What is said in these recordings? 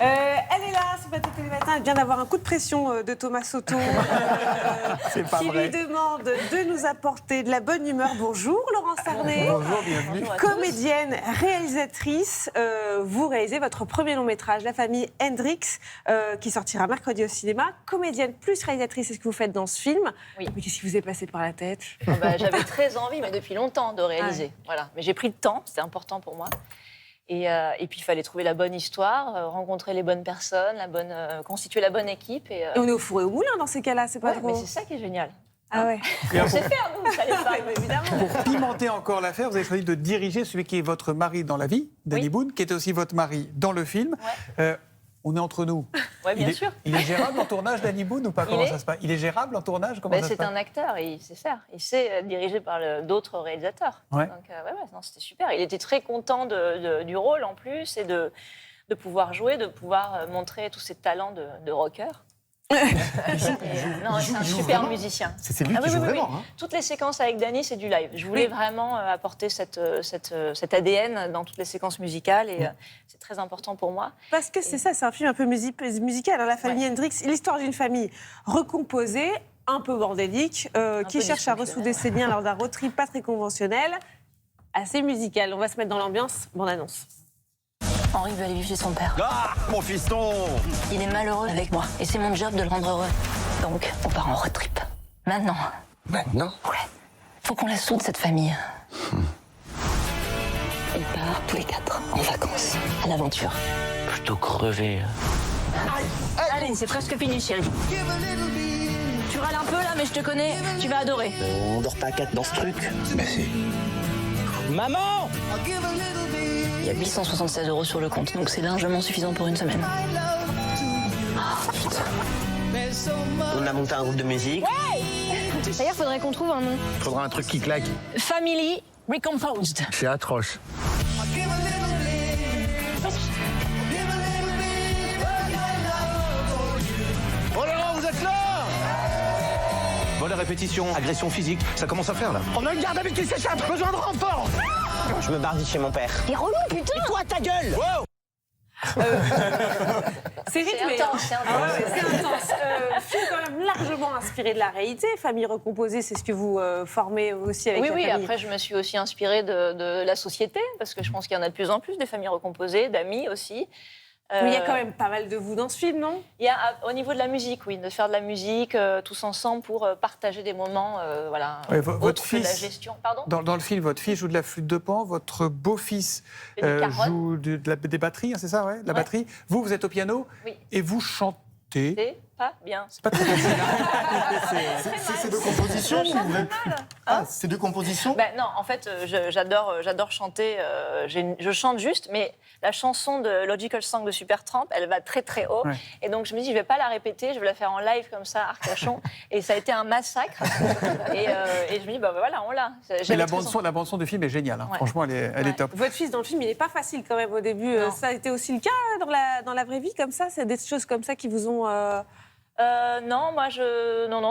Elle est là, ce matin tous les matins. Elle vient d'avoir un coup de pression de Thomas Soto qui lui demande de nous apporter de la bonne humeur. Bonjour Laurence Arnay. Bonjour, bienvenue. Comédienne, réalisatrice, vous réalisez votre premier long métrage, La famille Hendrix, qui sortira mercredi au cinéma. Comédienne plus réalisatrice, c'est ce que vous faites dans ce film. Oui. Mais qu'est-ce qui vous est passé par la tête? J'avais très envie, mais depuis longtemps, de réaliser. Voilà. Mais j'ai pris le temps, c'était important pour moi. Et puis, il fallait trouver la bonne histoire, rencontrer les bonnes personnes, constituer la bonne équipe. Et on est au four et au moulin dans ces cas-là, c'est pas trop... mais c'est ça qui est génial. Ah ouais. On sait faire, nous, ça les femmes, évidemment. Pour pimenter encore l'affaire, vous avez choisi de diriger celui qui est votre mari dans la vie, Danny Boone, qui était aussi votre mari dans le film. Ouais. On est entre nous. Oui, bien sûr. Il est gérable en tournage, Danny Boone, ou pas? Comment ça se passe? Il est gérable en tournage? Comment ça se C'est passe? un acteur et il sait faire. Il sait être dirigé par d'autres réalisateurs. Ouais. Donc, non, c'était super. Il était très content du rôle en plus et de pouvoir jouer, de pouvoir montrer tous ses talents de rocker. Non, c'est un super musicien. C'est lui qui joue vraiment. Hein. Toutes les séquences avec Danny, c'est du live. Je voulais vraiment apporter cet ADN dans toutes les séquences musicales et c'est très important pour moi. Parce que c'est ça, c'est un film un peu musical. La famille Hendrix, l'histoire d'une famille recomposée, un peu bordélique, qui cherche à ressouder ses liens lors d'un road trip pas très conventionnel, assez musical. On va se mettre dans l'ambiance. Bonne annonce. Henri veut aller vivre chez son père. Ah, mon fiston! Il est malheureux avec moi et c'est mon job de le rendre heureux. Donc, on part en road trip. Maintenant. Maintenant? Ouais. Faut qu'on la soude, cette famille. On part tous les 4 en vacances, à l'aventure. Plutôt crevé. Allez, c'est presque fini, chérie. Tu râles un peu là, mais je te connais, tu vas adorer. On dort pas à 4 dans ce truc. Mais si. Maman! Il y a 876 € sur le compte, donc c'est largement suffisant pour une semaine. Oh, putain. On a monté un groupe de musique. D'ailleurs, faudrait qu'on trouve un nom. Faudra un truc qui claque. Family Recomposed. C'est atroce. Oh là là, vous êtes là! Bon, la répétition, agression physique, ça commence à faire là. On a une garde à vue qui s'échappe, besoin de renfort! Je me barre de chez mon père. T'es relou, putain! Et toi, ta gueule! Wow! C'est rythmé. C'est intense, c'est intense. Ah ouais, c'est intense. Film quand même largement inspiré de la réalité. Famille recomposée, c'est ce que vous formez aussi avec la famille. Après, je me suis aussi inspirée de la société, parce que je pense qu'il y en a de plus en plus, des familles recomposées, d'amis aussi. Mais il y a quand même pas mal de vous dans ce film, non? Il y a, au niveau de la musique, oui, de faire de la musique tous ensemble pour partager des moments, Ouais, votre autres que fils, la gestion. Pardon? dans le film, votre fils joue de la flûte de Pan, votre beau-fils joue des batteries, hein, c'est ça, ouais, de la batterie. Vous êtes au piano et vous chantez. C'est pas bien. C'est pas très facile. C'est de composition ou même... Ah, c'est de composition? Non, en fait, j'adore chanter. Je chante juste, mais la chanson de Logical Song de Supertramp, elle va très très haut. Ouais. Et donc je me dis, je vais pas la répéter, je vais la faire en live comme ça, Arcachon. Et ça a été un massacre. Et je me dis, voilà, on l'a. Mais la bande-son du film est géniale. Hein. Ouais. Franchement, elle est top. Votre fils dans le film, il n'est pas facile quand même au début. Non. Ça a été aussi le cas dans la vraie vie comme ça? C'est des choses comme ça qui vous ont... Non,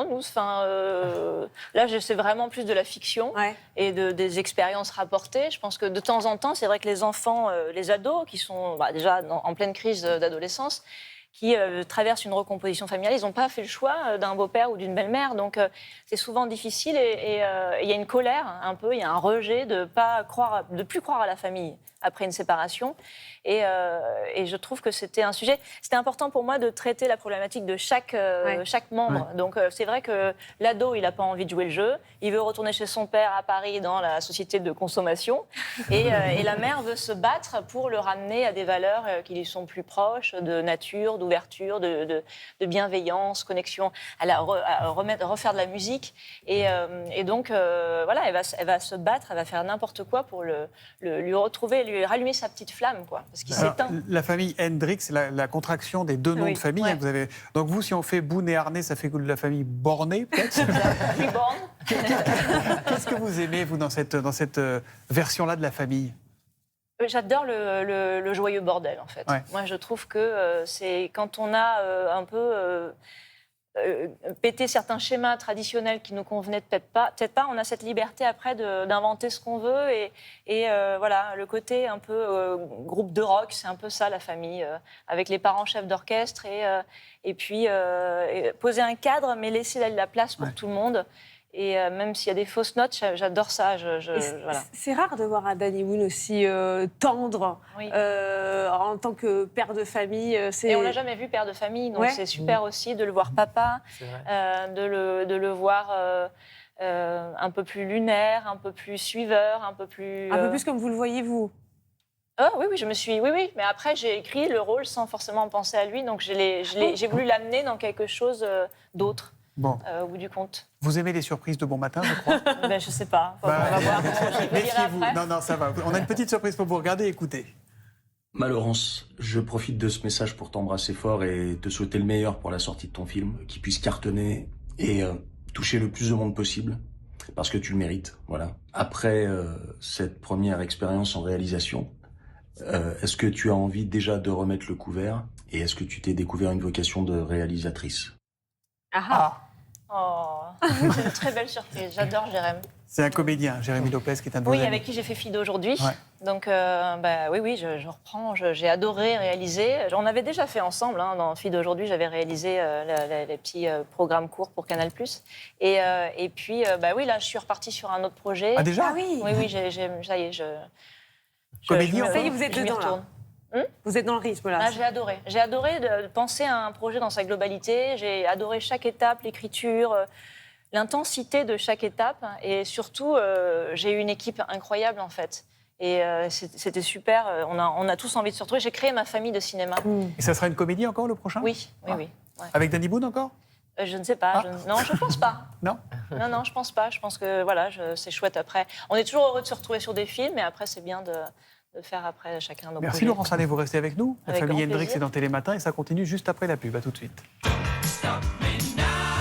nous, là, c'est vraiment plus de la fiction et des expériences rapportées. Je pense que de temps en temps, c'est vrai que les enfants, les ados, qui sont déjà en pleine crise d'adolescence, qui traversent une recomposition familiale, ils n'ont pas fait le choix d'un beau-père ou d'une belle-mère. Donc, c'est souvent difficile et il y a une colère, un peu, il y a un rejet de plus croire à la famille après une séparation. Et je trouve que c'était un sujet... C'était important pour moi de traiter la problématique de chaque membre. Ouais. Donc, c'est vrai que l'ado, il n'a pas envie de jouer le jeu. Il veut retourner chez son père à Paris dans la société de consommation. Et la mère veut se battre pour le ramener à des valeurs qui lui sont plus proches, de nature, d'ouverture, de bienveillance, connexion, à refaire de la musique. Et donc, elle va se battre, elle va faire n'importe quoi pour lui retrouver, lui rallumer sa petite flamme, quoi. Parce qu'il s'éteint. La famille Hendrix, c'est la contraction des deux noms de famille. Ouais. Hein, que vous avez... Donc vous, si on fait Boone et Arnay, ça fait la famille Bornay, peut-être. Qu'est-ce que vous aimez, vous, dans cette version-là de la famille? J'adore le joyeux bordel, en fait. Ouais. Moi, je trouve que c'est quand on a un peu péter certains schémas traditionnels qui nous convenaient peut-être pas. On a cette liberté après d'inventer ce qu'on veut et voilà, le côté un peu groupe de rock, c'est un peu ça la famille, avec les parents chefs d'orchestre et puis poser un cadre mais laisser la place pour tout le monde. Et même s'il y a des fausses notes, j'adore ça. Voilà. C'est rare de voir un Danny Boone aussi tendre en tant que père de famille. Et on l'a jamais vu père de famille, donc c'est super aussi de le voir papa, de le voir un peu plus lunaire, un peu plus suiveur, un peu plus comme vous le voyez vous. Oui, oui, mais après j'ai écrit le rôle sans forcément penser à lui, donc j'ai voulu l'amener dans quelque chose d'autre. Bon. Au bout du compte. Vous aimez les surprises de bon matin, je crois? Je sais pas. On va voir. Méfiez-vous. Non, ça va. On a une petite surprise pour vous. Regardez, écoutez. Ma Laurence, je profite de ce message pour t'embrasser fort et te souhaiter le meilleur pour la sortie de ton film, qu'il puisse cartonner et toucher le plus de monde possible, parce que tu le mérites. Voilà. Après cette première expérience en réalisation, est-ce que tu as envie déjà de remettre le couvert et est-ce que tu t'es découvert une vocation de réalisatrice? Oh, c'est une très belle surprise. J'adore Jérém. C'est un comédien, Jérémy Lopez, qui est un de vos Oui, amis. avec qui j'ai fait Fido aujourd'hui. Ouais. Donc, oui, je reprends. J'ai adoré réaliser. On avait déjà fait ensemble, dans Fido aujourd'hui, j'avais réalisé les petits programmes courts pour Canal+. Et puis, oui, là, je suis repartie sur un autre projet. Ah, déjà? Oui, ça y est, Comédie, ça y est, vous êtes je m'y dedans, là. retourne. Vous êtes dans le rythme, là. J'ai adoré. J'ai adoré de penser à un projet dans sa globalité. J'ai adoré chaque étape, l'écriture, l'intensité de chaque étape. Et surtout, j'ai eu une équipe incroyable, en fait. Et c'était super. On a tous envie de se retrouver. J'ai créé ma famille de cinéma. Et ça sera une comédie encore, le prochain? Oui. Ouais. Avec Danny Boone encore? Je ne sais pas. Non, je ne pense pas. Non? Non, je ne pense pas. Je pense que voilà, c'est chouette après. On est toujours heureux de se retrouver sur des films, mais après, c'est bien de faire après chacun nos Merci projets. Laurence Allais, vous restez avec nous. La Avec famille grand Hendrix plaisir. est dans Télématin et ça continue juste après la pub. À tout de suite.